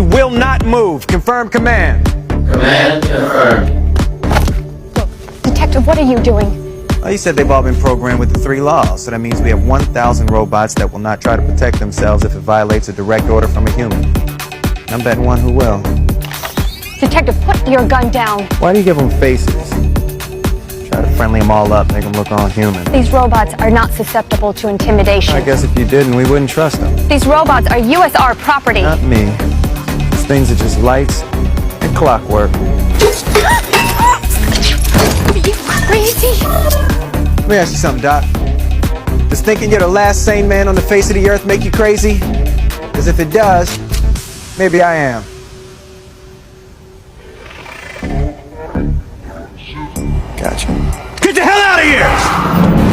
will not move. Confirm command. Command confirmed. Detective, what are you doing? Well, you said they've all been programmed with the 3 laws, so that means we have 1,000 robots that will not try to protect themselves if it violates a direct order from a human. I'm betting one who will. Detective, put your gun down. Why do you give them faces? Try to friendly them all up, make them look all human. These robots are not susceptible to intimidation. I guess if you didn't, we wouldn't trust them. These robots are USR property. Not me. These things are just lights and clockwork. Are you crazy? Let me ask you something, Doc. Does thinking you're the last sane man on the face of the earth make you crazy? Because if it does, maybe I am. Gotcha. Get the hell out of here!